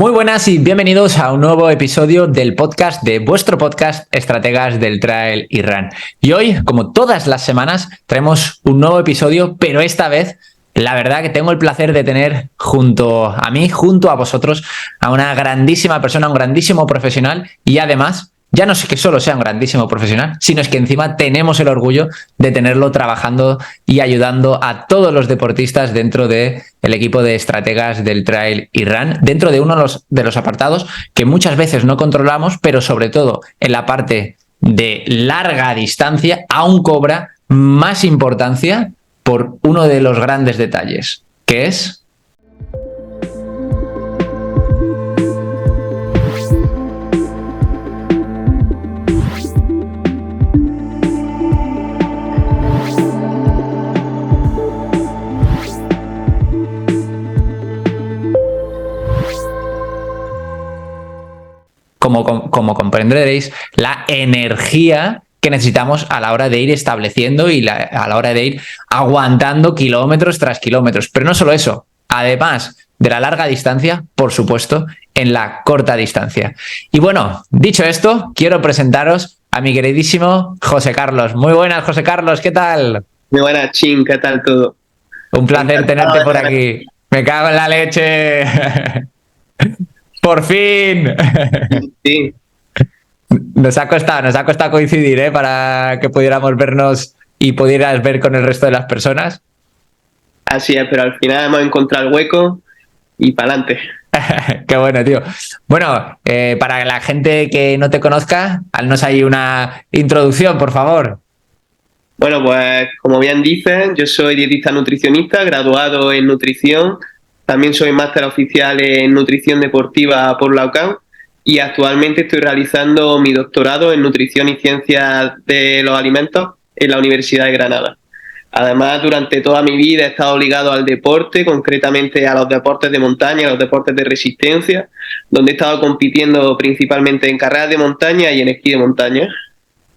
Muy buenas y bienvenidos a un nuevo episodio del podcast de vuestro podcast Estrategas del Trail y Run. Y hoy, como todas las semanas, traemos un nuevo episodio, pero esta vez, la verdad que tengo el placer de tener junto a mí, junto a vosotros, a una grandísima persona, un grandísimo profesional y además, ya no sé que solo sea un grandísimo profesional, sino es que encima tenemos el orgullo de tenerlo trabajando y ayudando a todos los deportistas dentro del equipo de estrategas del trail y run, dentro de uno de los apartados que muchas veces no controlamos, pero sobre todo en la parte de larga distancia aún cobra más importancia por uno de los grandes detalles, que es... Como comprenderéis, la energía que necesitamos a la hora de ir estableciendo y a la hora de ir aguantando kilómetros tras kilómetros. Pero no solo eso, además de la larga distancia, por supuesto, en la corta distancia. Y bueno, dicho esto, quiero presentaros a mi queridísimo José Carlos. Muy buenas, José Carlos, ¿qué tal? Muy buenas, Chin, ¿qué tal todo? Un placer tenerte por aquí. Me cago en la leche. ¡Por fin! Sí. Nos ha costado coincidir, para que pudiéramos vernos y pudieras ver con el resto de las personas. Así es, pero al final hemos encontrado el hueco y para adelante. Qué bueno, tío. Bueno, para la gente que no te conozca, haznos ahí una introducción, por favor. Bueno, pues como bien dices, yo soy dietista nutricionista, graduado en nutrición. También soy máster oficial en nutrición deportiva por la UCAM y actualmente estoy realizando mi doctorado en nutrición y ciencias de los alimentos en la Universidad de Granada. Además, durante toda mi vida he estado ligado al deporte, concretamente a los deportes de montaña, a los deportes de resistencia, donde he estado compitiendo principalmente en carreras de montaña y en esquí de montaña.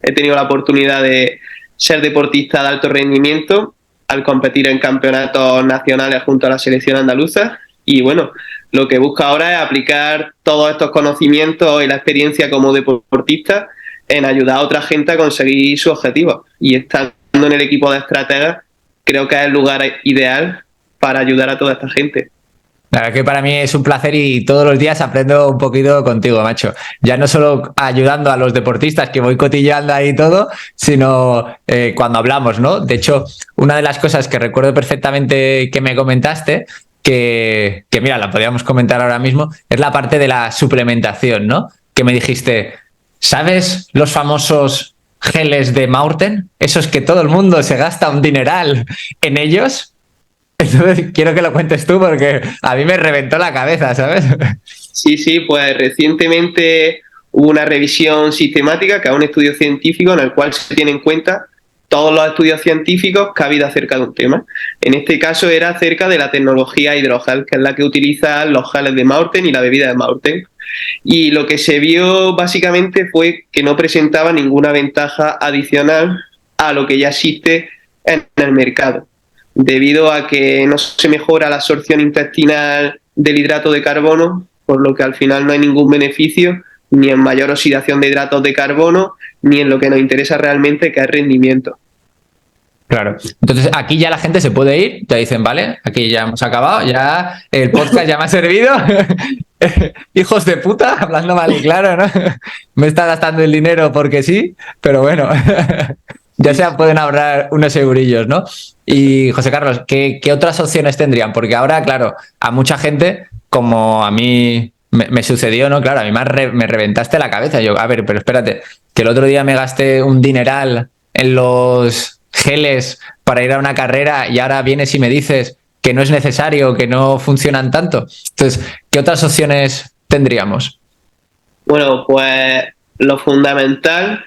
He tenido la oportunidad de ser deportista de alto rendimiento al competir en campeonatos nacionales junto a la selección andaluza y bueno, lo que busco ahora es aplicar todos estos conocimientos y la experiencia como deportista en ayudar a otra gente a conseguir sus objetivos y estando en el equipo de estrategas creo que es el lugar ideal para ayudar a toda esta gente. La verdad que para mí es un placer y todos los días aprendo un poquito contigo, macho. Ya no solo ayudando a los deportistas que voy cotilleando ahí todo, sino cuando hablamos, ¿no? De hecho, una de las cosas que recuerdo perfectamente que me comentaste, que mira, la podríamos comentar ahora mismo, es la parte de la suplementación, ¿no? Que me dijiste, ¿sabes los famosos geles de Maurten? Esos que todo el mundo se gasta un dineral en ellos. Entonces quiero que lo cuentes tú porque a mí me reventó la cabeza, ¿sabes? Sí, pues recientemente hubo una revisión sistemática, que es un estudio científico en el cual se tienen en cuenta todos los estudios científicos que ha habido acerca de un tema. En este caso era acerca de la tecnología hidrogel, que es la que utilizan los geles de Maurten y la bebida de Maurten. Y lo que se vio básicamente fue que no presentaba ninguna ventaja adicional a lo que ya existe en el mercado, debido a que no se mejora la absorción intestinal del hidrato de carbono, por lo que al final no hay ningún beneficio ni en mayor oxidación de hidratos de carbono, ni en lo que nos interesa realmente, que es rendimiento. Claro. Entonces aquí ya la gente se puede ir, te dicen, vale, aquí ya hemos acabado, ya el podcast ya me ha servido. Hijos de puta, hablando mal y claro, ¿no? Me está gastando el dinero porque sí, pero bueno, ya se pueden ahorrar unos eurillos, ¿no? Y José Carlos, ¿qué otras opciones tendrían? Porque ahora, claro, a mucha gente, como a mí me sucedió, ¿no? Claro, a mí me reventaste la cabeza. Yo, a ver, pero espérate, que el otro día me gasté un dineral en los geles para ir a una carrera y ahora vienes y me dices que no es necesario, que no funcionan tanto. Entonces, ¿qué otras opciones tendríamos? Bueno, pues lo fundamental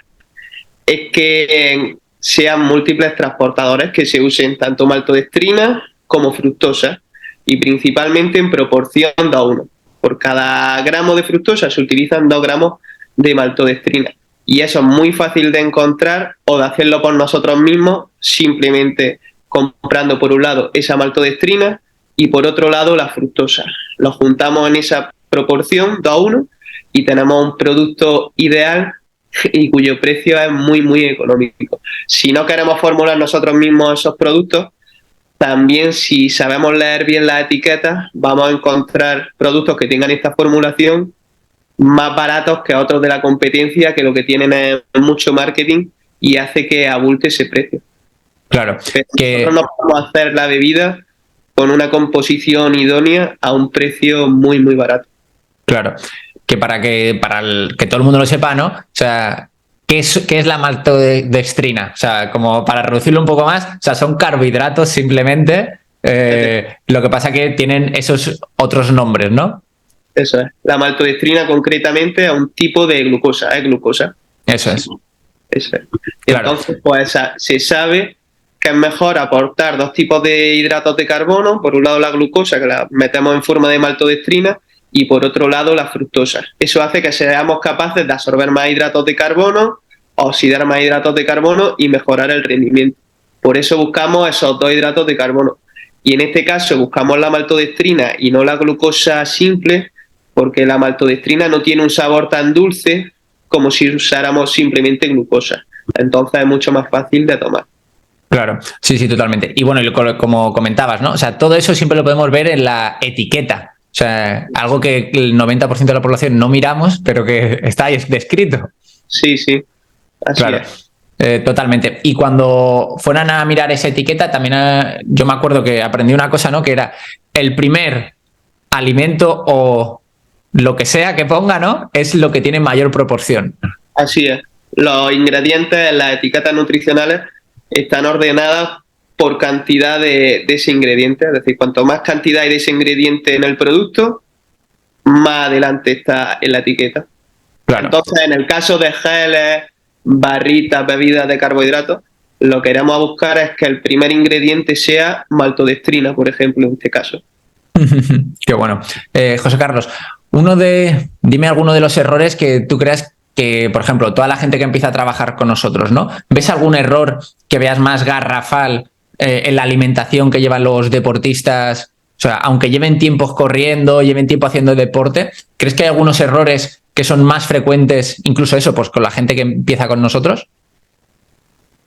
es que sean múltiples transportadores que se usen tanto maltodextrina como fructosa y principalmente en proporción 2:1. Por cada gramo de fructosa se utilizan 2 gramos de maltodextrina. Y eso es muy fácil de encontrar o de hacerlo por nosotros mismos, simplemente comprando por un lado esa maltodextrina y por otro lado la fructosa. Lo juntamos en esa proporción, 2:1, y tenemos un producto ideal y cuyo precio es muy, muy económico. Si no queremos formular nosotros mismos esos productos, también si sabemos leer bien las etiquetas, vamos a encontrar productos que tengan esta formulación más baratos que otros de la competencia, que lo que tienen es mucho marketing y hace que abulte ese precio. Claro. Nosotros no podemos hacer la bebida con una composición idónea a un precio muy, muy barato. Claro. Que que todo el mundo lo sepa, ¿no? O sea, ¿qué es la maltodextrina? O sea, como para reducirlo un poco más, o sea, son carbohidratos simplemente. Lo que pasa que tienen esos otros nombres, ¿no? Eso es. La maltodextrina concretamente es un tipo de glucosa, es glucosa. Eso es. Eso es. Claro. Entonces, pues se sabe que es mejor aportar dos tipos de hidratos de carbono. Por un lado la glucosa, que la metemos en forma de maltodextrina, y por otro lado la fructosa. Eso hace que seamos capaces de absorber más hidratos de carbono, oxidar más hidratos de carbono y mejorar el rendimiento. Por eso buscamos esos dos hidratos de carbono. Y en este caso buscamos la maltodextrina y no la glucosa simple, porque la maltodextrina no tiene un sabor tan dulce como si usáramos simplemente glucosa. Entonces es mucho más fácil de tomar. Claro, sí, totalmente. Y bueno, como comentabas, ¿no? O sea, todo eso siempre lo podemos ver en la etiqueta. O sea, algo que el 90% de la población no miramos, pero que está ahí descrito. Sí, así claro. es. Totalmente. Y cuando fueran a mirar esa etiqueta, también yo me acuerdo que aprendí una cosa, ¿no? Que era el primer alimento o lo que sea que ponga, ¿no? Es lo que tiene mayor proporción. Así es. Los ingredientes en las etiquetas nutricionales están ordenadas por cantidad de ese ingrediente. Es decir, cuanto más cantidad hay de ese ingrediente en el producto, más adelante está en la etiqueta. Claro. Entonces, en el caso de geles, barritas, bebidas de carbohidratos, lo que queremos buscar es que el primer ingrediente sea maltodextrina, por ejemplo, en este caso. Qué bueno. José Carlos, dime alguno de los errores que tú creas que, por ejemplo, toda la gente que empieza a trabajar con nosotros, ¿no? ¿Ves algún error que veas más garrafal en la alimentación que llevan los deportistas? O sea, aunque lleven tiempos corriendo, lleven tiempo haciendo deporte, ¿crees que hay algunos errores que son más frecuentes, incluso eso, pues con la gente que empieza con nosotros?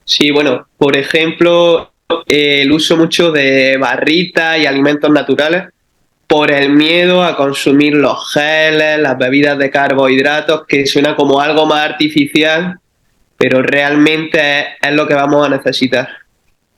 Sí, bueno, por ejemplo, el uso mucho de barritas y alimentos naturales por el miedo a consumir los geles, las bebidas de carbohidratos, que suena como algo más artificial, pero realmente es lo que vamos a necesitar.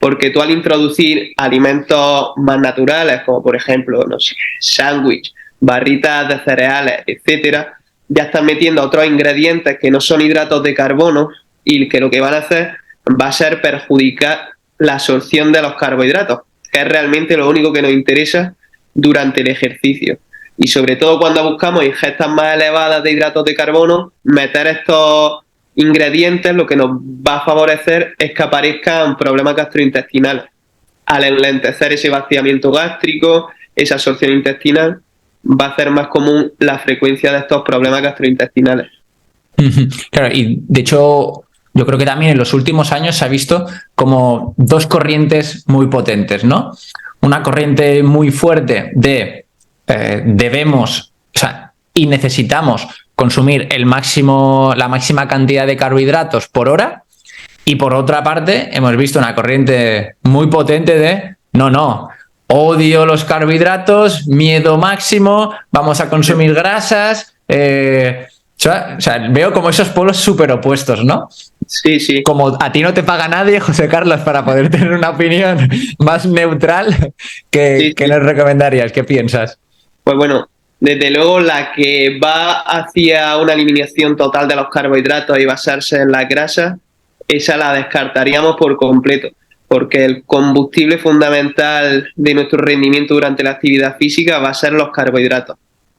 Porque tú al introducir alimentos más naturales, como por ejemplo, no sé, sándwich, barritas de cereales, etcétera, ya estás metiendo otros ingredientes que no son hidratos de carbono y que lo que van a hacer va a ser perjudicar la absorción de los carbohidratos, que es realmente lo único que nos interesa durante el ejercicio. Y sobre todo cuando buscamos ingestas más elevadas de hidratos de carbono, meter estos ingredientes lo que nos va a favorecer es que aparezcan problemas gastrointestinales. Al enlentecer ese vaciamiento gástrico, esa absorción intestinal, va a hacer más común la frecuencia de estos problemas gastrointestinales. Claro, y de hecho yo creo que también en los últimos años se ha visto como dos corrientes muy potentes, ¿no? Una corriente muy fuerte de debemos, o sea, y necesitamos consumir la máxima cantidad de carbohidratos por hora, y por otra parte hemos visto una corriente muy potente de no, odio los carbohidratos, miedo máximo, vamos a consumir grasas, o sea, veo como esos polos súper opuestos, ¿no? Sí. Como a ti no te paga nadie, José Carlos, para poder tener una opinión más neutral, ¿qué nos recomendarías? ¿Qué piensas? Pues bueno, desde luego la que va hacia una eliminación total de los carbohidratos y basarse en las grasas, esa la descartaríamos por completo, porque el combustible fundamental de nuestro rendimiento durante la actividad física va a ser los carbohidratos,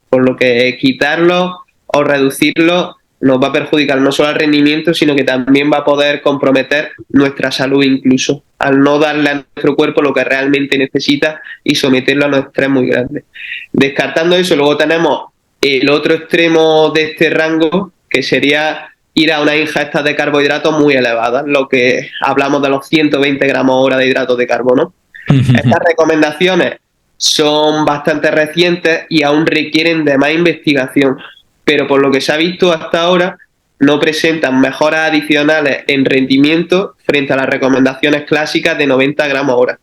por lo que quitarlos o reducirlos nos va a perjudicar no solo al rendimiento, sino que también va a poder comprometer nuestra salud incluso, al no darle a nuestro cuerpo lo que realmente necesita y someterlo a un estrés muy grande. Descartando eso, luego tenemos el otro extremo de este rango, que sería ir a unas ingestas de carbohidratos muy elevadas, lo que hablamos de los 120 gramos hora de hidratos de carbono. Estas recomendaciones son bastante recientes y aún requieren de más investigación, pero por lo que se ha visto hasta ahora no presentan mejoras adicionales en rendimiento frente a las recomendaciones clásicas de 90 gramos hora.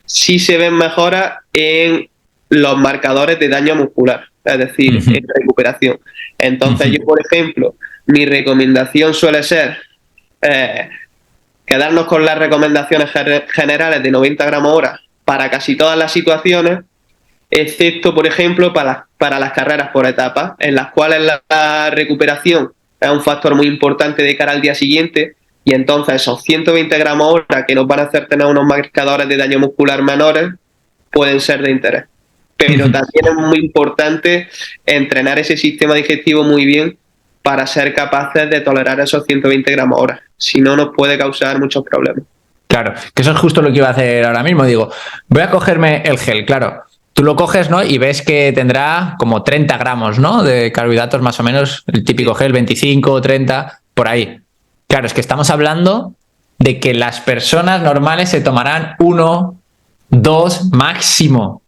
Sí se ven mejoras en los marcadores de daño muscular, es decir, en recuperación. Entonces yo, por ejemplo, mi recomendación suele ser quedarnos con las recomendaciones generales de 90 gramos hora para casi todas las situaciones, excepto, por ejemplo, para las carreras por etapas, en las cuales la recuperación es un factor muy importante de cara al día siguiente, y entonces esos 120 gramos hora que nos van a hacer tener unos marcadores de daño muscular menores pueden ser de interés. Pero también es muy importante entrenar ese sistema digestivo muy bien para ser capaces de tolerar esos 120 gramos hora. Si no, nos puede causar muchos problemas. Claro, que eso es justo lo que iba a hacer ahora mismo. Digo, voy a cogerme el gel, claro. Tú lo coges, ¿no? Y ves que tendrá como 30 gramos, ¿no? De carbohidratos más o menos, el típico gel, 25, 30, por ahí. Claro, es que estamos hablando de que las personas normales se tomarán 1, 2, máximo,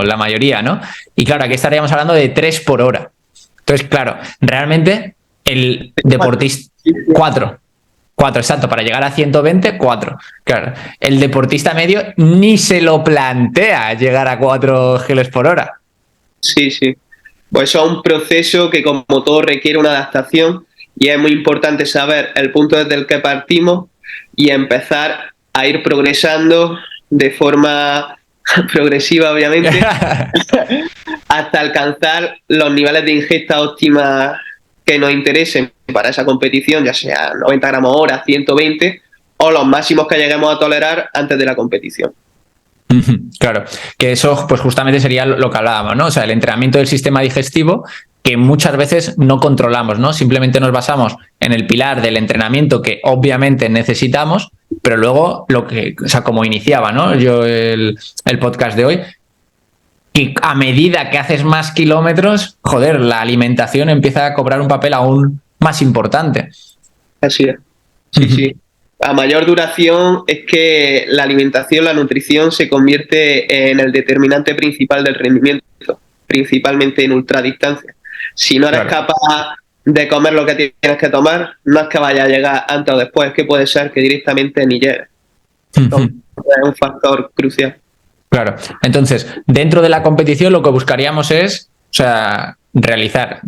la mayoría, ¿no? Y claro, aquí estaríamos hablando de 3 por hora. Entonces, claro, realmente el deportista... 4, exacto, para llegar a 120, 4. Claro, el deportista medio ni se lo plantea llegar a 4 geles por hora. Sí. Pues eso es un proceso que, como todo, requiere una adaptación, y es muy importante saber el punto desde el que partimos y empezar a ir progresando de forma progresiva, obviamente, hasta alcanzar los niveles de ingesta óptima que nos interesen para esa competición, ya sea 90 gramos hora, 120, o los máximos que lleguemos a tolerar antes de la competición. Claro, que eso pues justamente sería lo que hablábamos, ¿no? O sea, el entrenamiento del sistema digestivo, que muchas veces no controlamos, ¿no? Simplemente nos basamos en el pilar del entrenamiento que obviamente necesitamos, pero luego como iniciaba, ¿no? Yo el podcast de hoy, y a medida que haces más kilómetros, joder, la alimentación empieza a cobrar un papel aún más importante. Así es. Sí. A mayor duración es que la alimentación, la nutrición, se convierte en el determinante principal del rendimiento, principalmente en ultradistancia. Si no eres capaz de comer lo que tienes que tomar, no es que vaya a llegar antes o después, es que puede ser que directamente ni llegue. Entonces, es un factor crucial. Claro. Entonces, dentro de la competición lo que buscaríamos es, o sea, realizar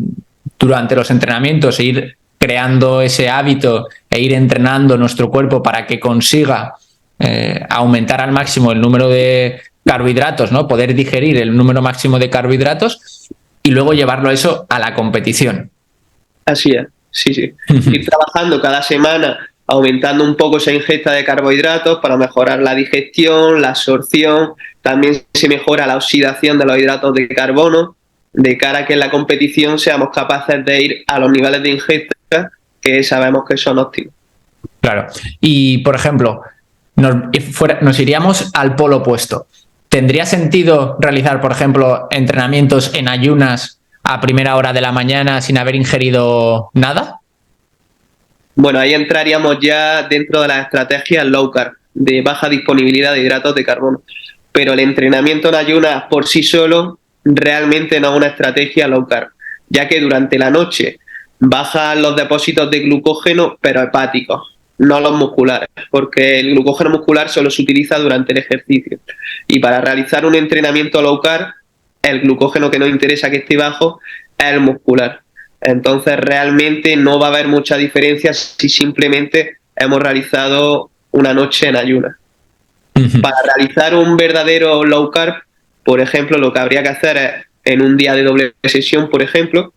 durante los entrenamientos e ir creando ese hábito e ir entrenando nuestro cuerpo para que consiga aumentar al máximo el número de carbohidratos, ¿no? Poder digerir el número máximo de carbohidratos y luego llevarlo eso a la competición. Así es, sí. Ir trabajando cada semana, aumentando un poco esa ingesta de carbohidratos para mejorar la digestión, la absorción. También se mejora la oxidación de los hidratos de carbono, de cara a que en la competición seamos capaces de ir a los niveles de ingesta que sabemos que son óptimos. Claro. Y, por ejemplo, nos iríamos al polo opuesto. ¿Tendría sentido realizar, por ejemplo, entrenamientos en ayunas a primera hora de la mañana sin haber ingerido nada? Bueno, ahí entraríamos ya dentro de las estrategias low carb, de baja disponibilidad de hidratos de carbono. Pero el entrenamiento en ayunas por sí solo realmente no es una estrategia low carb, ya que durante la noche bajan los depósitos de glucógeno, pero hepáticos, no los musculares, porque el glucógeno muscular solo se utiliza durante el ejercicio. Y para realizar un entrenamiento low carb, el glucógeno que nos interesa que esté bajo es el muscular. Entonces realmente no va a haber mucha diferencia si simplemente hemos realizado una noche en ayunas. Para realizar un verdadero low carb, por ejemplo, lo que habría que hacer es, en un día de doble sesión, por ejemplo,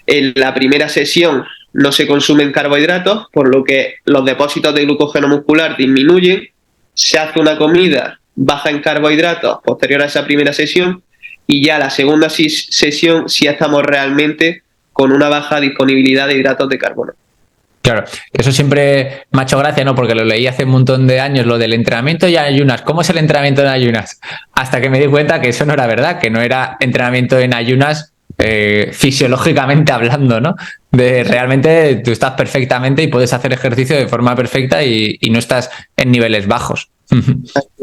en la primera sesión no se consumen carbohidratos, por lo que los depósitos de glucógeno muscular disminuyen, se hace una comida baja en carbohidratos posterior a esa primera sesión, y ya la segunda sesión sí estamos realmente con una baja disponibilidad de hidratos de carbono. Claro, que eso siempre me ha hecho gracia, ¿no? Porque lo leí hace un montón de años, lo del entrenamiento en ayunas. ¿Cómo es el entrenamiento en ayunas? Hasta que me di cuenta que eso no era verdad, que no era entrenamiento en ayunas fisiológicamente hablando, ¿no? De realmente tú estás perfectamente y puedes hacer ejercicio de forma perfecta y no estás en niveles bajos.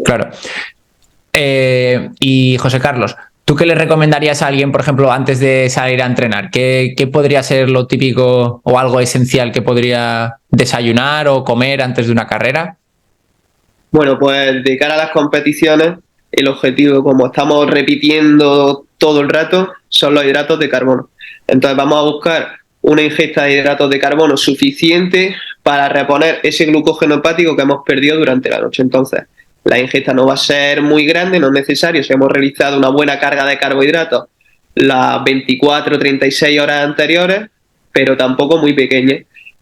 Claro. Y José Carlos, ¿tú qué le recomendarías a alguien, por ejemplo, antes de salir a entrenar? ¿Qué podría ser lo típico o algo esencial que podría desayunar o comer antes de una carrera? Bueno, pues de cara a las competiciones, el objetivo, como estamos repitiendo todo el rato, son los hidratos de carbono. Entonces vamos a buscar una ingesta de hidratos de carbono suficiente para reponer ese glucógeno hepático que hemos perdido durante la noche. Entonces, la ingesta no va a ser muy grande, no es necesario. Si hemos realizado una buena carga de carbohidratos las 24 o 36 horas anteriores, pero tampoco muy pequeña.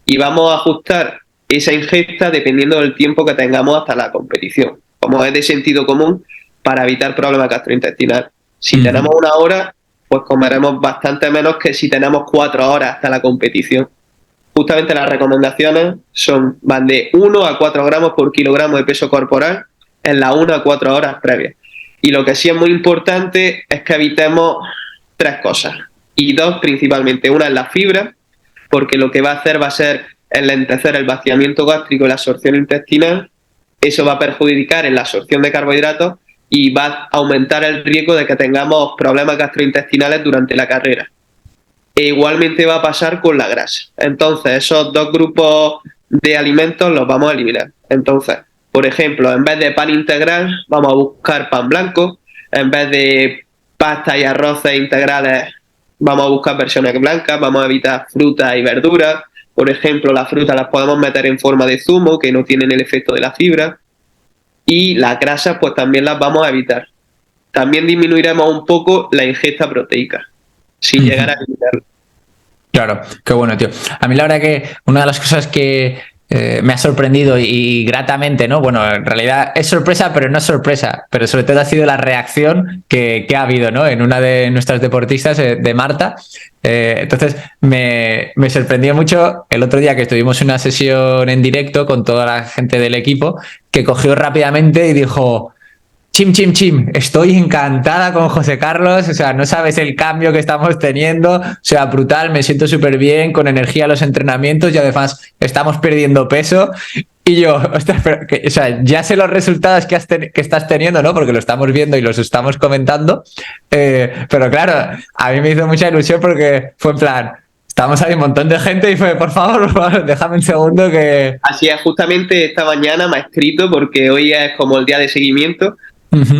Y vamos a ajustar esa ingesta dependiendo del tiempo que tengamos hasta la competición. Como es de sentido común, para evitar problemas gastrointestinales. Si tenemos 1 hora, pues comeremos bastante menos que si tenemos 4 horas hasta la competición. Justamente las recomendaciones van de 1 a 4 gramos por kilogramo de peso corporal en las 1 a 4 horas previas. Y lo que sí es muy importante es que evitemos 3 cosas, y 2 principalmente. Una es la fibra, porque lo que va a ser enlentecer el vaciamiento gástrico y la absorción intestinal. Eso va a perjudicar en la absorción de carbohidratos y va a aumentar el riesgo de que tengamos problemas gastrointestinales durante la carrera. E igualmente va a pasar con la grasa. Entonces, esos 2 grupos de alimentos los vamos a eliminar. Entonces, por ejemplo, en vez de pan integral, vamos a buscar pan blanco. En vez de pasta y arroces integrales, vamos a buscar versiones blancas. Vamos a evitar frutas y verduras. Por ejemplo, las frutas las podemos meter en forma de zumo, que no tienen el efecto de la fibra. Y las grasas, pues también las vamos a evitar. También disminuiremos un poco la ingesta proteica, sin llegar a eliminarlo. Claro, qué bueno, tío. A mí la verdad que una de las cosas que me ha sorprendido y gratamente, ¿no? Bueno, en realidad es sorpresa, pero no es sorpresa. Pero sobre todo ha sido la reacción que ha habido, ¿no? En una de nuestras deportistas, de Marta. Entonces me sorprendió mucho el otro día que estuvimos en una sesión en directo con toda la gente del equipo, que cogió rápidamente y dijo: chim, chim, chim, estoy encantada con José Carlos, o sea, no sabes el cambio que estamos teniendo, o sea, brutal, me siento súper bien, con energía a los entrenamientos y además estamos perdiendo peso. Y yo, ostras, o sea, ya sé los resultados que estás teniendo, ¿no? Porque lo estamos viendo y los estamos comentando, pero claro, a mí me hizo mucha ilusión porque fue en plan, estamos ahí un montón de gente y fue, por favor, déjame un segundo que... Así es, justamente esta mañana me ha escrito porque hoy es como el día de seguimiento.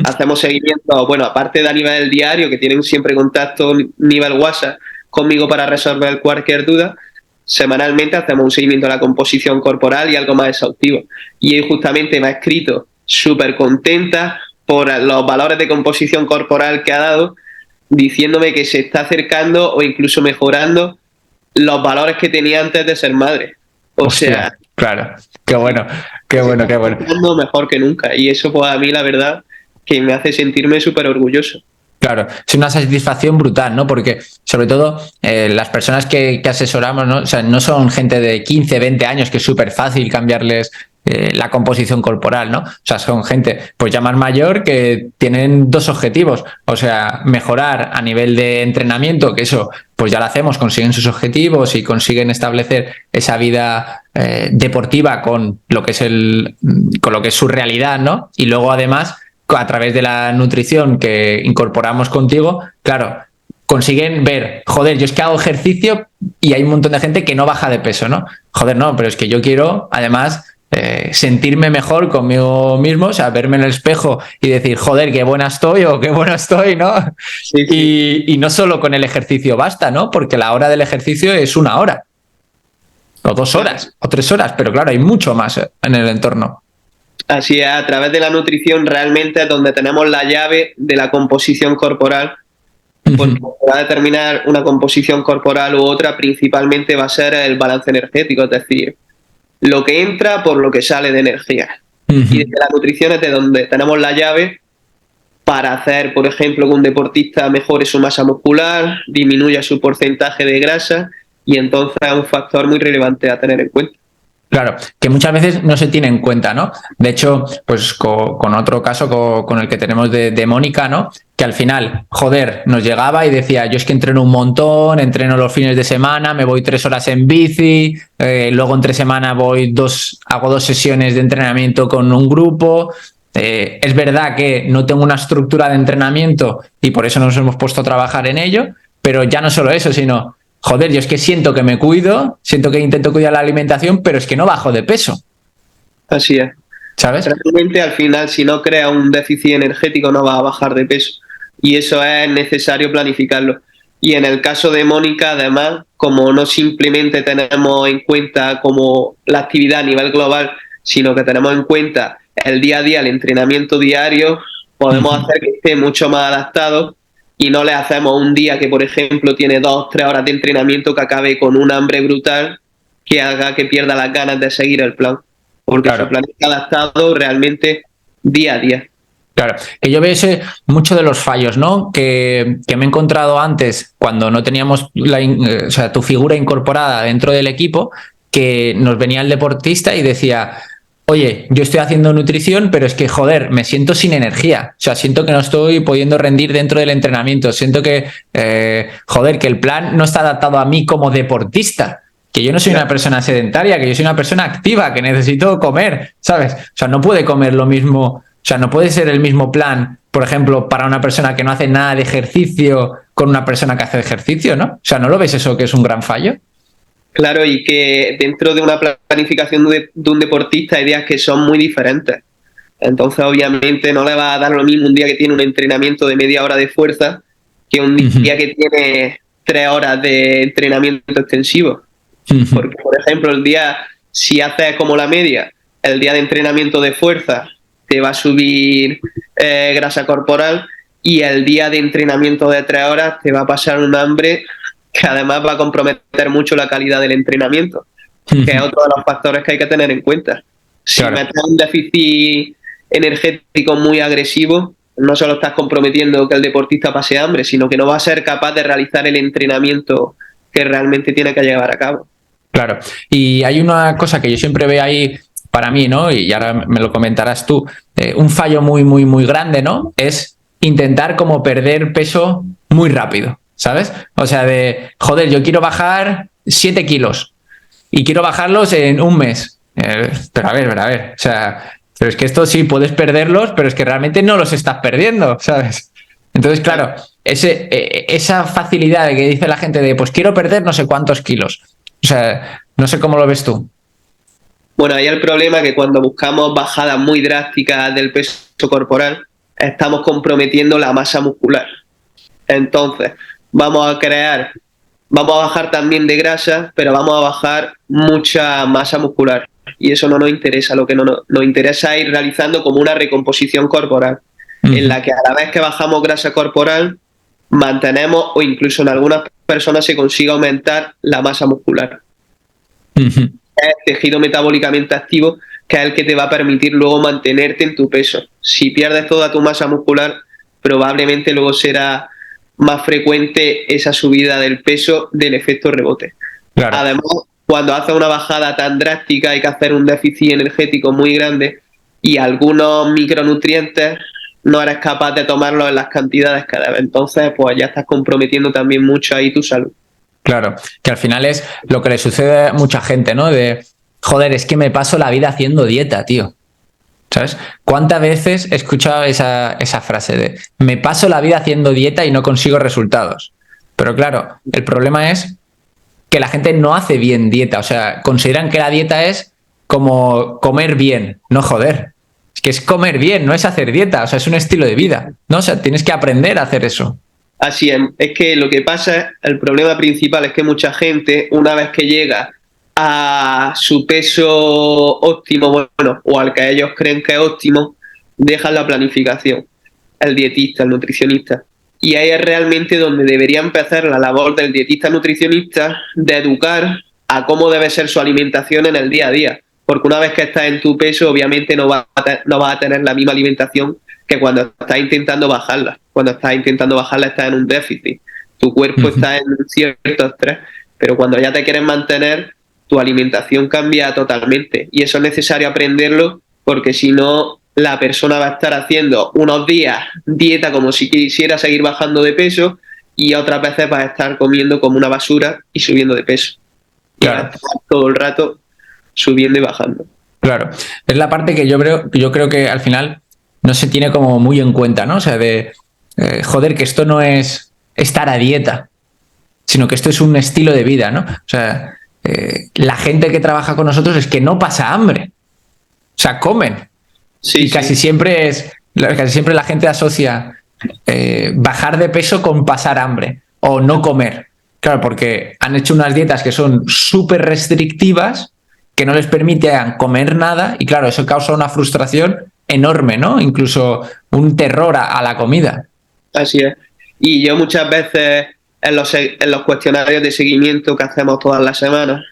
Hacemos seguimiento, bueno, aparte de a nivel diario, que tienen siempre contacto nivel WhatsApp conmigo para resolver cualquier duda, semanalmente hacemos un seguimiento de la composición corporal y algo más exhaustivo. Y él justamente me ha escrito súper contenta por los valores de composición corporal que ha dado, diciéndome que se está acercando o incluso mejorando los valores que tenía antes de ser madre. Hostia, sea, claro, qué bueno, qué bueno, qué bueno. Mejor que nunca. Y eso, pues a mí, la verdad, que me hace sentirme súper orgulloso. Claro, es una satisfacción brutal, ¿no? Porque, sobre todo, las personas que asesoramos, ¿no? O sea, no son gente de 15, 20 años, que es súper fácil cambiarles la composición corporal, ¿no? O sea, son gente, pues ya más mayor, que tienen 2 objetivos. O sea, mejorar a nivel de entrenamiento, que eso, pues ya lo hacemos, consiguen sus objetivos y consiguen establecer esa vida deportiva con lo que es su realidad, ¿no? Y luego, además, a través de la nutrición que incorporamos contigo, claro, consiguen ver, joder, yo es que hago ejercicio y hay un montón de gente que no baja de peso, ¿no? Joder, no, pero es que yo quiero, además, sentirme mejor conmigo mismo, o sea, verme en el espejo y decir, joder, qué buena estoy o qué bueno estoy, ¿no? Sí, sí. Y no solo con el ejercicio basta, ¿no? Porque la hora del ejercicio es 1 hora, o 2 horas, o 3 horas, pero claro, hay mucho más en el entorno. Así es, a través de la nutrición realmente es donde tenemos la llave de la composición corporal, porque para determinar una composición corporal u otra principalmente va a ser el balance energético, es decir, lo que entra por lo que sale de energía. Y desde la nutrición es de donde tenemos la llave para hacer, por ejemplo, que un deportista mejore su masa muscular, disminuya su porcentaje de grasa, y entonces es un factor muy relevante a tener en cuenta. Claro, que muchas veces no se tiene en cuenta, ¿no? De hecho, pues con otro caso, con el que tenemos de Mónica, ¿no? Que al final, joder, nos llegaba y decía, yo es que entreno un montón, entreno los fines de semana, me voy 3 horas en bici, luego entre semana hago 2 sesiones de entrenamiento con un grupo, Es verdad que no tengo una estructura de entrenamiento y por eso nos hemos puesto a trabajar en ello, pero ya no solo eso, sino, joder, yo es que siento que me cuido, siento que intento cuidar la alimentación, pero es que no bajo de peso. Así es. ¿Sabes? Realmente al final, si no creas un déficit energético, no vas a bajar de peso. Y eso es necesario planificarlo. Y en el caso de Mónica, además, como no simplemente tenemos en cuenta como la actividad a nivel global, sino que tenemos en cuenta el día a día, el entrenamiento diario, podemos hacer que esté mucho más adaptado y no le hacemos un día que, por ejemplo, tiene 2 o 3 horas de entrenamiento que acabe con un hambre brutal que haga que pierda las ganas de seguir el plan. Porque su plan está adaptado realmente día a día. Claro, que yo veo mucho de los fallos, ¿no? Que me he encontrado antes cuando no teníamos tu figura incorporada dentro del equipo, que nos venía el deportista y decía, oye, yo estoy haciendo nutrición, pero es que, joder, me siento sin energía. O sea, siento que no estoy pudiendo rendir dentro del entrenamiento. Siento que, joder, que el plan no está adaptado a mí como deportista. Que yo no soy una persona sedentaria, que yo soy una persona activa, que necesito comer, ¿sabes? O sea, no puede comer lo mismo, o sea, no puede ser el mismo plan, por ejemplo, para una persona que no hace nada de ejercicio con una persona que hace ejercicio, ¿no? O sea, ¿no lo ves eso que es un gran fallo? Claro, y que dentro de una planificación de un deportista hay días que son muy diferentes. Entonces, obviamente, no le va a dar lo mismo un día que tiene un entrenamiento de media hora de fuerza que un día que tiene 3 horas de entrenamiento extensivo. Porque, por ejemplo, si haces como la media, el día de entrenamiento de fuerza te va a subir grasa corporal y el día de entrenamiento de 3 horas te va a pasar un hambre que además va a comprometer mucho la calidad del entrenamiento, que es otro de los factores que hay que tener en cuenta. Si metes un déficit energético muy agresivo, no solo estás comprometiendo que el deportista pase hambre, sino que no va a ser capaz de realizar el entrenamiento que realmente tiene que llevar a cabo. Claro, y hay una cosa que yo siempre veo ahí para mí, ¿no? Y ahora me lo comentarás tú, un fallo muy, muy, muy grande, ¿no? Es intentar como perder peso muy rápido, ¿sabes? O sea, joder, yo quiero bajar 7 kilos y quiero bajarlos en un mes. Pero a ver, o sea, pero es que esto sí puedes perderlos, pero es que realmente no los estás perdiendo, ¿sabes? Entonces, claro, esa facilidad de que dice la gente de, pues quiero perder no sé cuántos kilos. O sea, no sé cómo lo ves tú. Bueno, ahí el problema es que cuando buscamos bajadas muy drásticas del peso corporal, estamos comprometiendo la masa muscular. Entonces, vamos a bajar también de grasa, pero vamos a bajar mucha masa muscular. Y eso no nos interesa. Lo que nos interesa es ir realizando como una recomposición corporal, en la que a la vez que bajamos grasa corporal, mantenemos o incluso en algunas personas se consigue aumentar la masa muscular. Es el tejido metabólicamente activo, que es el que te va a permitir luego mantenerte en tu peso. Si pierdes toda tu masa muscular, probablemente luego será más frecuente esa subida del peso del efecto rebote. Claro. Además, cuando haces una bajada tan drástica hay que hacer un déficit energético muy grande y algunos micronutrientes no eres capaz de tomarlo en las cantidades que debes. Entonces, pues ya estás comprometiendo también mucho ahí tu salud. Claro, que al final es lo que le sucede a mucha gente, ¿no? De, joder, es que me paso la vida haciendo dieta, tío. ¿Sabes? ¿Cuántas veces he escuchado esa frase de, me paso la vida haciendo dieta y no consigo resultados? Pero claro, el problema es que la gente no hace bien dieta. O sea, consideran que la dieta es como comer bien, no joder. Es que es comer bien, no es hacer dieta, o sea, es un estilo de vida, ¿no? O sea, tienes que aprender a hacer eso. Así es que lo que pasa, el problema principal es que mucha gente, una vez que llega a su peso óptimo, bueno, o al que ellos creen que es óptimo, dejan la planificación, el dietista, el nutricionista. Y ahí es realmente donde debería empezar la labor del dietista nutricionista de educar a cómo debe ser su alimentación en el día a día. Porque una vez que estás en tu peso, obviamente no vas a tener la misma alimentación que cuando estás intentando bajarla. Cuando estás intentando bajarla estás en un déficit. Tu cuerpo está en cierto estrés. Pero cuando ya te quieres mantener, tu alimentación cambia totalmente. Y eso es necesario aprenderlo porque si no, la persona va a estar haciendo unos días dieta como si quisiera seguir bajando de peso y otras veces va a estar comiendo como una basura y subiendo de peso. Claro. Y va a estar todo el rato subiendo y bajando. Claro, es la parte que yo creo que al final no se tiene como muy en cuenta, ¿no? O sea, joder, que esto no es estar a dieta, sino que esto es un estilo de vida, ¿no? O sea, la gente que trabaja con nosotros es que no pasa hambre. O sea, comen. Sí, y casi siempre la gente asocia bajar de peso con pasar hambre o no comer. Claro, porque han hecho unas dietas que son súper restrictivas, que no les permiten comer nada, y claro, eso causa una frustración enorme, ¿no? Incluso un terror a la comida. Así es. Y yo muchas veces en los cuestionarios de seguimiento que hacemos todas las semanas,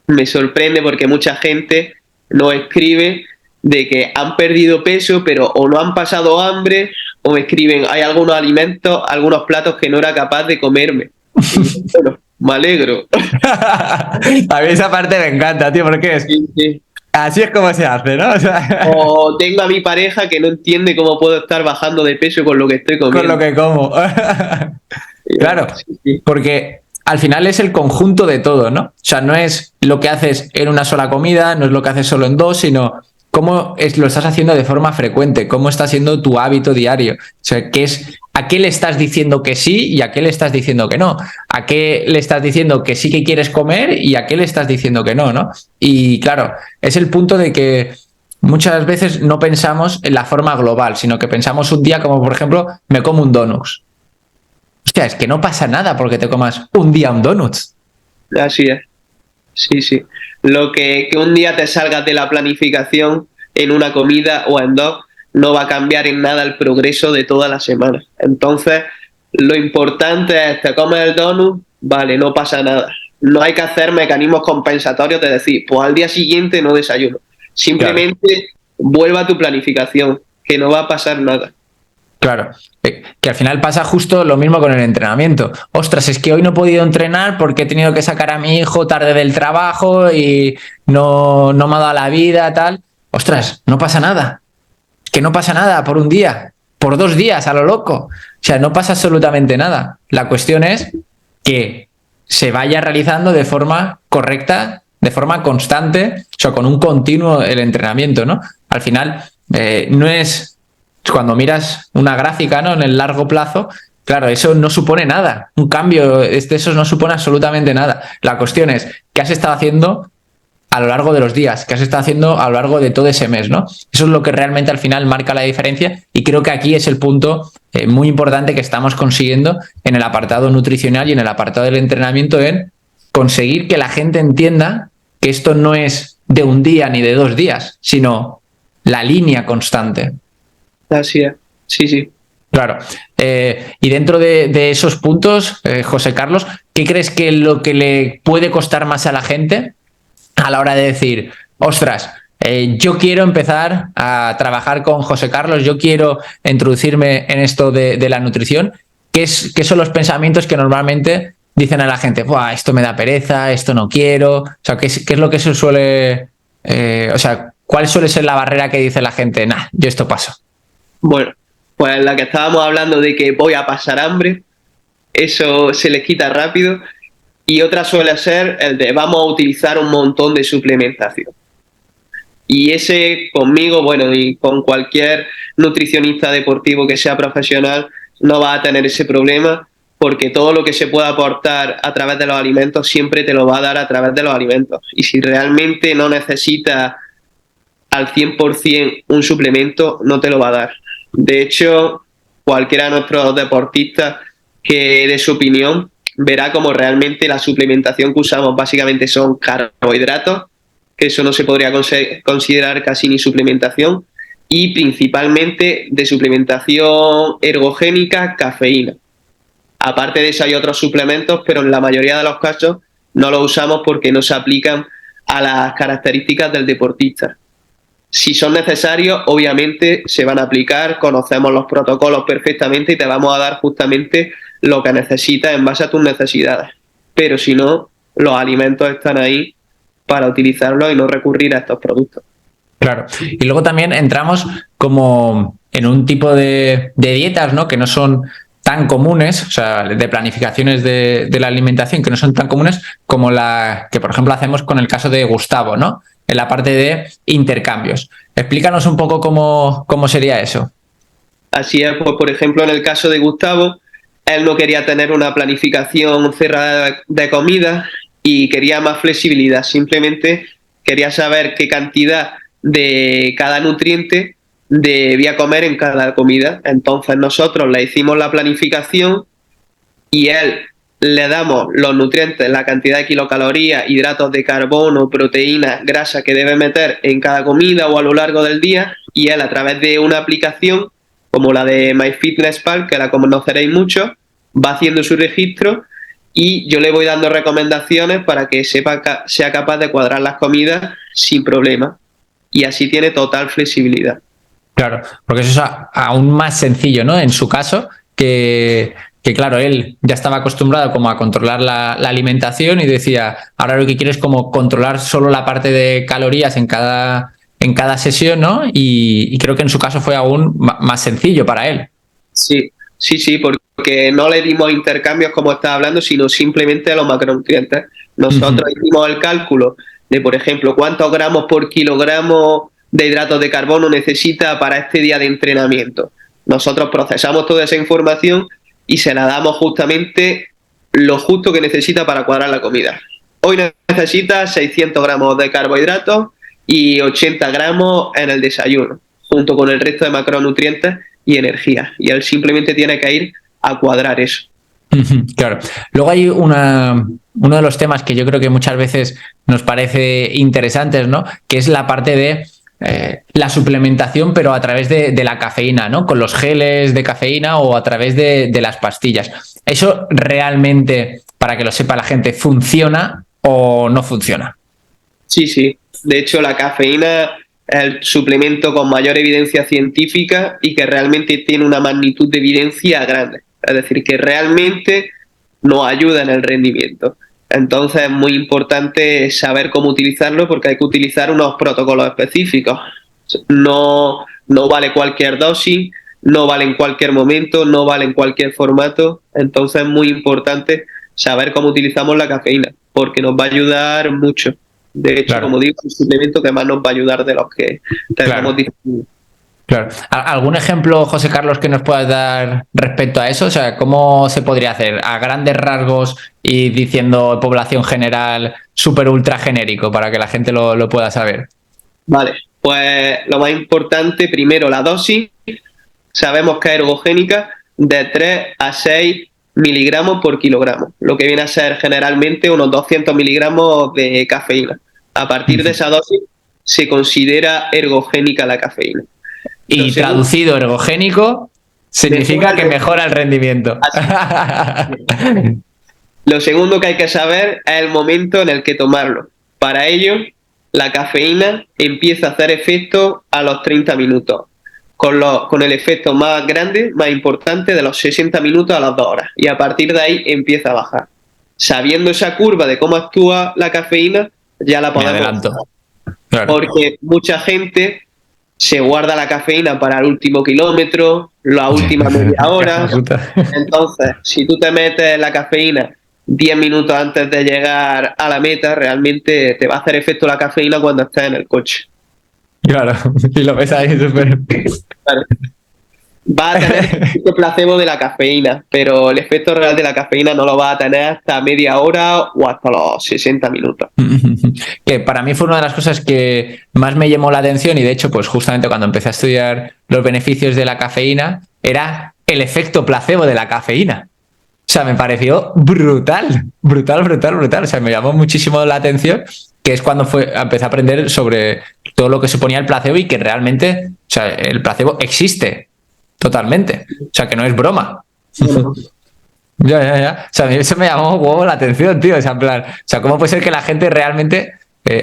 me sorprende porque mucha gente nos escribe de que han perdido peso, pero o no han pasado hambre, o me escriben, hay algunos alimentos, algunos platos que no era capaz de comerme. Y, bueno, me alegro. A mí esa parte me encanta, tío, porque Sí. así es como se hace, ¿no? O sea, O tengo a mi pareja que no entiende cómo puedo estar bajando de peso con lo que estoy comiendo. con lo que como. Claro, Sí. porque al final es el conjunto de todo, ¿no? O sea, no es lo que haces en una sola comida, no es lo que haces solo en dos, sino cómo lo estás haciendo de forma frecuente, cómo está siendo tu hábito diario. O sea, a qué le estás diciendo que sí y a qué le estás diciendo que no. A qué le estás diciendo que sí que quieres comer y a qué le estás diciendo que no, ¿no? Y claro, es el punto de que muchas veces no pensamos en la forma global, sino que pensamos un día como, por ejemplo, me como un donut. Hostia, es que no pasa nada porque te comas un día un donut. Así es. Sí. Lo que un día te salgas de la planificación en una comida o en dos no va a cambiar en nada el progreso de toda la semana. Entonces, lo importante es, te comes el donut, vale, no pasa nada. No hay que hacer mecanismos compensatorios de decir, pues al día siguiente no desayuno. Simplemente vuelva a tu planificación, que no va a pasar nada. Claro, que al final pasa justo lo mismo con el entrenamiento. Ostras, es que hoy no he podido entrenar porque he tenido que sacar a mi hijo tarde del trabajo y no me ha dado la vida, tal. Ostras, no pasa nada. Que no pasa nada por un día, por 2 días, a lo loco. O sea, no pasa absolutamente nada. La cuestión es que se vaya realizando de forma correcta, de forma constante, o sea, con un continuo el entrenamiento, ¿no? Al final, no es... Cuando miras una gráfica, ¿no? En el largo plazo, claro, eso no supone nada. Un cambio de esos no supone absolutamente nada. La cuestión es, ¿qué has estado haciendo a lo largo de los días? ¿Qué has estado haciendo a lo largo de todo ese mes, ¿no? Eso es lo que realmente al final marca la diferencia, y creo que aquí es el punto muy importante que estamos consiguiendo en el apartado nutricional y en el apartado del entrenamiento, en conseguir que la gente entienda que esto no es de un día ni de 2 días, sino la línea constante. Así es, sí. Claro. Y dentro de esos puntos, José Carlos, ¿qué crees que es lo que le puede costar más a la gente a la hora de decir, ostras, yo quiero empezar a trabajar con José Carlos, yo quiero introducirme en esto de la nutrición? ¿Qué son los pensamientos que normalmente dicen a la gente? Buah, esto me da pereza, esto no quiero. O sea, ¿qué es lo que se suele... o sea, ¿cuál suele ser la barrera que dice la gente? Nah, yo esto paso. Bueno, pues la que estábamos hablando de que voy a pasar hambre, eso se les quita rápido. Y otra suele ser el de vamos a utilizar un montón de suplementación. Y ese conmigo, bueno, y con cualquier nutricionista deportivo que sea profesional, no va a tener ese problema, porque todo lo que se pueda aportar a través de los alimentos siempre te lo va a dar a través de los alimentos. Y si realmente no necesitas al 100% un suplemento, no te lo va a dar. De hecho, cualquiera de nuestros deportistas que dé su opinión verá como realmente la suplementación que usamos básicamente son carbohidratos, que eso no se podría considerar casi ni suplementación, y principalmente de suplementación ergogénica, cafeína. Aparte de eso hay otros suplementos, pero en la mayoría de los casos no los usamos porque no se aplican a las características del deportista. Si son necesarios, obviamente se van a aplicar, conocemos los protocolos perfectamente y te vamos a dar justamente lo que necesitas en base a tus necesidades. Pero si no, los alimentos están ahí para utilizarlos y no recurrir a estos productos. Claro. Y luego también entramos como en un tipo de dietas, ¿no? Que no son tan comunes, o sea, de planificaciones de la alimentación que no son tan comunes como la que, por ejemplo, hacemos con el caso de Gustavo, ¿no? en la parte de intercambios. Explícanos un poco cómo sería eso. Así es, pues por ejemplo, en el caso de Gustavo, él no quería tener una planificación cerrada de comida y quería más flexibilidad. Simplemente quería saber qué cantidad de cada nutriente debía comer en cada comida. Entonces nosotros le hicimos la planificación y él le damos los nutrientes, la cantidad de kilocalorías, hidratos de carbono, proteínas, grasa que debe meter en cada comida o a lo largo del día, y él a través de una aplicación como la de MyFitnessPal, que la conoceréis mucho, va haciendo su registro y yo le voy dando recomendaciones para que sea capaz de cuadrar las comidas sin problema, y así tiene total flexibilidad. Claro, porque eso es aún más sencillo, ¿no? En su caso, que claro, él ya estaba acostumbrado como a controlar la alimentación y decía, ahora lo que quiere es como controlar solo la parte de calorías en cada sesión, ¿no? Y creo que en su caso fue aún más sencillo para él. Sí, porque no le dimos intercambios como estaba hablando, sino simplemente a los macronutrientes. Nosotros hicimos el cálculo de, por ejemplo, cuántos gramos por kilogramo de hidratos de carbono necesita para este día de entrenamiento. Nosotros procesamos toda esa información y se la damos justamente lo justo que necesita para cuadrar la comida. Hoy necesita 600 gramos de carbohidratos y 80 gramos en el desayuno, junto con el resto de macronutrientes y energía. Y él simplemente tiene que ir a cuadrar eso. Claro. Luego hay uno de los temas que yo creo que muchas veces nos parece interesantes, ¿no? Que es la parte de la suplementación, pero a través de la cafeína, ¿no? Con los geles de cafeína o a través de las pastillas. ¿Eso realmente, para que lo sepa la gente, funciona o no funciona? Sí. De hecho, la cafeína es el suplemento con mayor evidencia científica y que realmente tiene una magnitud de evidencia grande. Es decir, que realmente nos ayuda en el rendimiento. Entonces es muy importante saber cómo utilizarlo, porque hay que utilizar unos protocolos específicos. No vale cualquier dosis, no vale en cualquier momento, no vale en cualquier formato. Entonces es muy importante saber cómo utilizamos la cafeína, porque nos va a ayudar mucho. De hecho, claro, como digo, es un suplemento que más nos va a ayudar de los que tenemos disponibles. Claro. ¿Algún ejemplo, José Carlos, que nos puedas dar respecto a eso? O sea, ¿cómo se podría hacer a grandes rasgos y diciendo población general súper ultra genérico para que la gente lo pueda saber? Vale, pues lo más importante, primero la dosis. Sabemos que es ergogénica de 3 a 6 miligramos por kilogramo, lo que viene a ser generalmente unos 200 miligramos de cafeína. A partir de esa dosis se considera ergogénica la cafeína. Y traducido, ergogénico significa que mejora el rendimiento. Lo segundo que hay que saber es el momento en el que tomarlo. Para ello, la cafeína empieza a hacer efecto a los 30 minutos, con el efecto más grande, más importante, de los 60 minutos a las 2 horas. Y a partir de ahí empieza a bajar. Sabiendo esa curva de cómo actúa la cafeína, ya la podemos... Me adelanto. Claro. Porque mucha gente se guarda la cafeína para el último kilómetro, la última media hora. Entonces, si tú te metes la cafeína 10 minutos antes de llegar a la meta, realmente te va a hacer efecto la cafeína cuando estés en el coche. Claro, y lo ves ahí súper... Claro. Va a tener el efecto placebo de la cafeína, pero el efecto real de la cafeína no lo va a tener hasta media hora o hasta los 60 minutos. Que para mí fue una de las cosas que más me llamó la atención, y de hecho, pues justamente cuando empecé a estudiar los beneficios de la cafeína, era el efecto placebo de la cafeína. O sea, me pareció brutal. O sea, me llamó muchísimo la atención, que es cuando empecé a aprender sobre todo lo que suponía el placebo y que realmente, o sea, el placebo existe totalmente. O sea, que no es broma. Bueno. Ya. O sea, a mí eso me llamó huevo la atención, tío. O sea, en plan, o sea, ¿cómo puede ser que la gente realmente,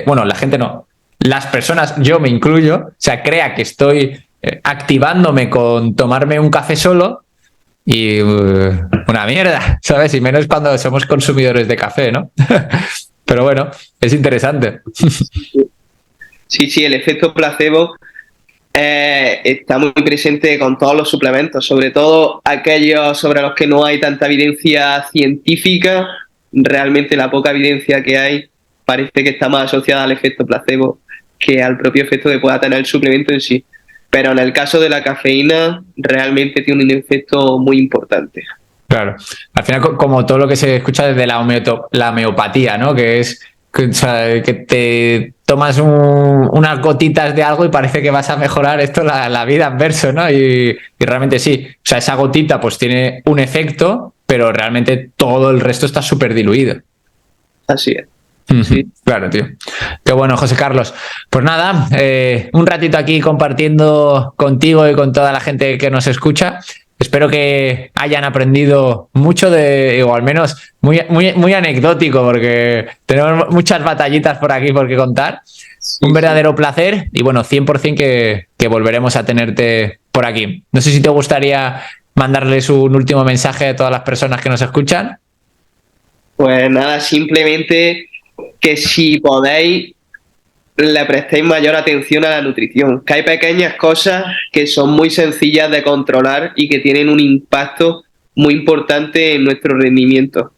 bueno, la gente no, las personas, yo me incluyo, o sea, crea que estoy activándome con tomarme un café solo y una mierda, ¿sabes? Y menos cuando somos consumidores de café, ¿no? Pero bueno, es interesante. Sí, el efecto placebo está muy presente con todos los suplementos, sobre todo aquellos sobre los que no hay tanta evidencia científica. Realmente la poca evidencia que hay parece que está más asociada al efecto placebo. que al propio efecto que pueda tener el suplemento en sí. Pero en el caso de la cafeína, realmente tiene un efecto muy importante. Claro. Al final, como todo lo que se escucha desde la homeopatía, ¿no? Que es o sea, que te tomas unas gotitas de algo y parece que vas a mejorar esto la vida en verso, ¿no? Y realmente sí. O sea, esa gotita pues tiene un efecto, pero realmente todo el resto está súper diluido. Así es. Sí. Claro, tío. Qué bueno, José Carlos. Pues nada, un ratito aquí compartiendo contigo y con toda la gente que nos escucha. Espero que hayan aprendido mucho o al menos muy anecdótico, porque tenemos muchas batallitas por aquí por qué contar. Sí, un verdadero placer y bueno, 100% que volveremos a tenerte por aquí. No sé si te gustaría mandarles un último mensaje a todas las personas que nos escuchan. Pues nada, simplemente que si podéis le prestéis mayor atención a la nutrición, que hay pequeñas cosas que son muy sencillas de controlar y que tienen un impacto muy importante en nuestro rendimiento,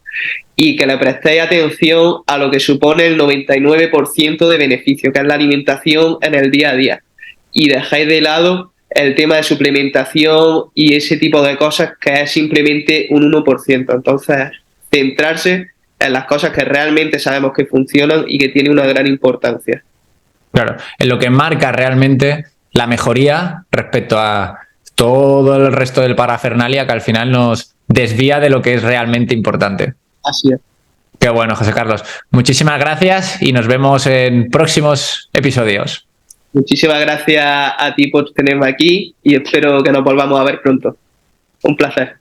y que le prestéis atención a lo que supone el 99% de beneficio, que es la alimentación en el día a día, y dejáis de lado el tema de suplementación y ese tipo de cosas que es simplemente un 1%. Entonces, centrarse en las cosas que realmente sabemos que funcionan y que tienen una gran importancia. Claro, en lo que marca realmente la mejoría respecto a todo el resto del parafernalia que al final nos desvía de lo que es realmente importante. Así es. Qué bueno, José Carlos. Muchísimas gracias y nos vemos en próximos episodios. Muchísimas gracias a ti por tenerme aquí y espero que nos volvamos a ver pronto. Un placer.